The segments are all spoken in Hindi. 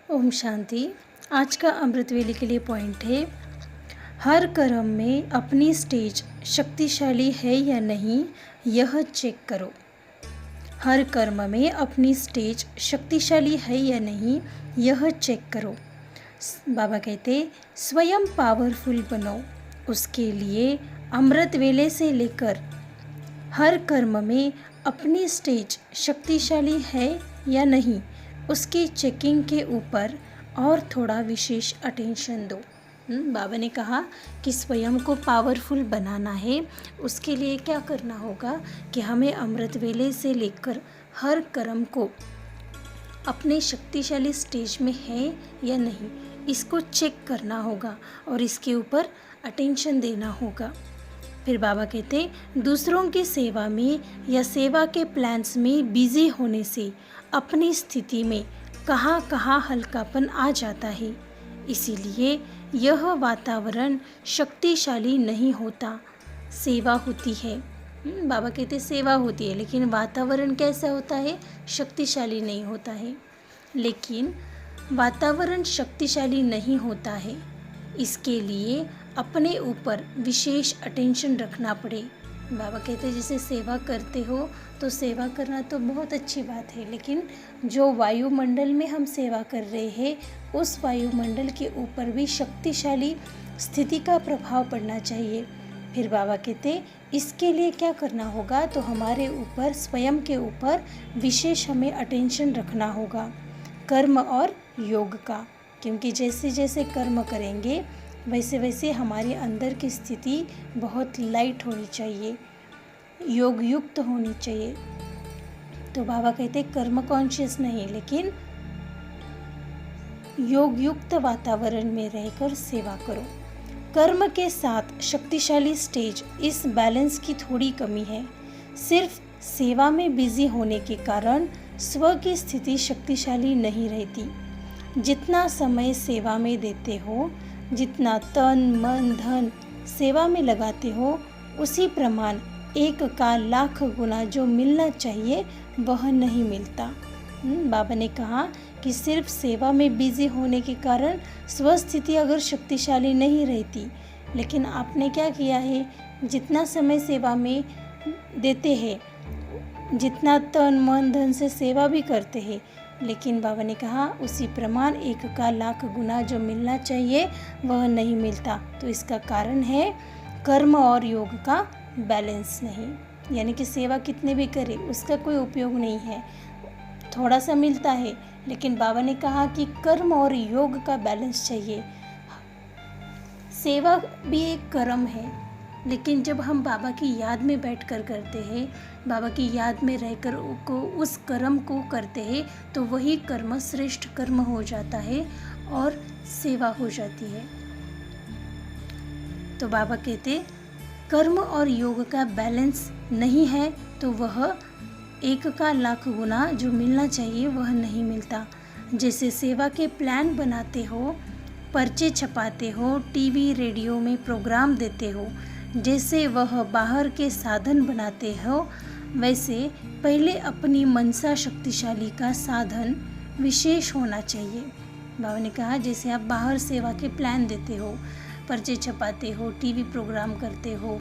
ओम शांति। आज का अमृत वेले के लिए पॉइंट है, हर कर्म में अपनी स्टेज शक्तिशाली है या नहीं यह चेक करो। हर कर्म में अपनी स्टेज शक्तिशाली है या नहीं यह चेक करो। बाबा कहते स्वयं पावरफुल बनो, उसके लिए अमृत वेले से लेकर हर कर्म में अपनी स्टेज शक्तिशाली है या नहीं उसकी चेकिंग के ऊपर और थोड़ा विशेष अटेंशन दो। बाबा ने कहा कि स्वयं को पावरफुल बनाना है, उसके लिए क्या करना होगा कि हमें अमृत वेले से लेकर हर कर्म को अपने शक्तिशाली स्टेज में है या नहीं इसको चेक करना होगा और इसके ऊपर अटेंशन देना होगा। फिर बाबा कहते दूसरों की सेवा में या सेवा के प्लान्स में बिजी होने से अपनी स्थिति में कहाँ कहाँ हल्कापन आ जाता है, इसीलिए यह वातावरण शक्तिशाली नहीं होता। सेवा होती है, बाबा कहते सेवा होती है, लेकिन वातावरण कैसा होता है, शक्तिशाली नहीं होता है। लेकिन वातावरण शक्तिशाली नहीं होता है, इसके लिए अपने ऊपर विशेष अटेंशन रखना पड़े। बाबा कहते हैं जैसे सेवा करते हो तो सेवा करना तो बहुत अच्छी बात है, लेकिन जो वायुमंडल में हम सेवा कर रहे हैं उस वायुमंडल के ऊपर भी शक्तिशाली स्थिति का प्रभाव पड़ना चाहिए। फिर बाबा कहते इसके लिए क्या करना होगा, तो हमारे ऊपर स्वयं के ऊपर विशेष हमें अटेंशन रखना होगा कर्म और योग का, क्योंकि जैसे जैसे कर्म करेंगे वैसे वैसे हमारे अंदर की स्थिति बहुत लाइट होनी चाहिए, योग युक्त होनी चाहिए। तो बाबा कहते कर्म कॉन्शियस नहीं, लेकिन योग युक्त वातावरण में रहकर सेवा करो। कर्म के साथ शक्तिशाली स्टेज, इस बैलेंस की थोड़ी कमी है। सिर्फ सेवा में बिजी होने के कारण स्व की स्थिति शक्तिशाली नहीं रहती। जितना समय सेवा में देते हो, जितना तन मन धन सेवा में लगाते हो, उसी प्रमाण 1 का लाख गुना जो मिलना चाहिए वह नहीं मिलता। बाबा ने कहा कि सिर्फ सेवा में बिजी होने के कारण स्वस्थिति अगर शक्तिशाली नहीं रहती, लेकिन आपने क्या किया है, जितना समय सेवा में देते हैं, जितना तन मन धन से सेवा भी करते हैं, लेकिन बाबा ने कहा उसी प्रमाण 1 का लाख गुना जो मिलना चाहिए वह नहीं मिलता। तो इसका कारण है कर्म और योग का बैलेंस नहीं, यानी कि सेवा कितने भी करें उसका कोई उपयोग नहीं है, थोड़ा सा मिलता है। लेकिन बाबा ने कहा कि कर्म और योग का बैलेंस चाहिए। सेवा भी एक कर्म है, लेकिन जब हम बाबा की याद में बैठकर करते हैं, बाबा की याद में रहकर उस कर्म को करते हैं, तो वही कर्म श्रेष्ठ कर्म हो जाता है और सेवा हो जाती है। तो बाबा कहते कर्म और योग का बैलेंस नहीं है तो वह 1 का लाख गुना जो मिलना चाहिए वह नहीं मिलता। जैसे सेवा के प्लान बनाते हो, पर्चे छपाते हो, टीवी रेडियो में प्रोग्राम देते हो, जैसे वह बाहर के साधन बनाते हो, वैसे पहले अपनी मनसा शक्तिशाली का साधन विशेष होना चाहिए। बाबा ने कहा जैसे आप बाहर सेवा के प्लान देते हो, पर्चे छपाते हो, टीवी प्रोग्राम करते हो,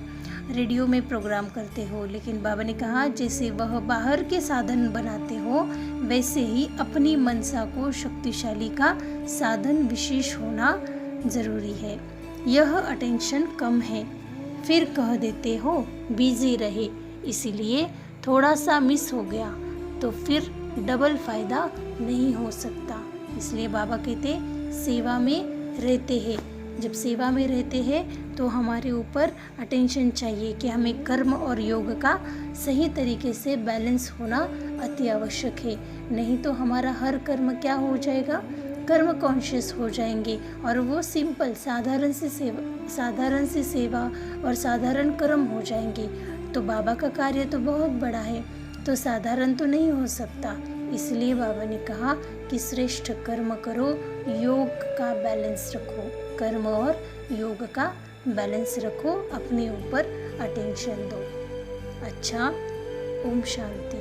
रेडियो में प्रोग्राम करते हो, लेकिन बाबा ने कहा जैसे वह बाहर के साधन बनाते हो, वैसे ही अपनी मनसा को शक्तिशाली का साधन विशेष होना ज़रूरी है। यह अटेंशन कम है, फिर कह देते हो बिजी रहे, इसीलिए थोड़ा सा मिस हो गया तो फिर डबल फ़ायदा नहीं हो सकता। इसलिए बाबा कहते सेवा में रहते हैं, जब सेवा में रहते हैं तो हमारे ऊपर अटेंशन चाहिए कि हमें कर्म और योग का सही तरीके से बैलेंस होना अति आवश्यक है। नहीं तो हमारा हर कर्म क्या हो जाएगा, कर्म कॉन्शियस हो जाएंगे और वो सिंपल साधारण सी सेवा और साधारण कर्म हो जाएंगे। तो बाबा का कार्य तो बहुत बड़ा है, तो साधारण तो नहीं हो सकता। इसलिए बाबा ने कहा कि श्रेष्ठ कर्म करो, योग का बैलेंस रखो, कर्म और योग का बैलेंस रखो, अपने ऊपर अटेंशन दो। अच्छा, ओम शांति।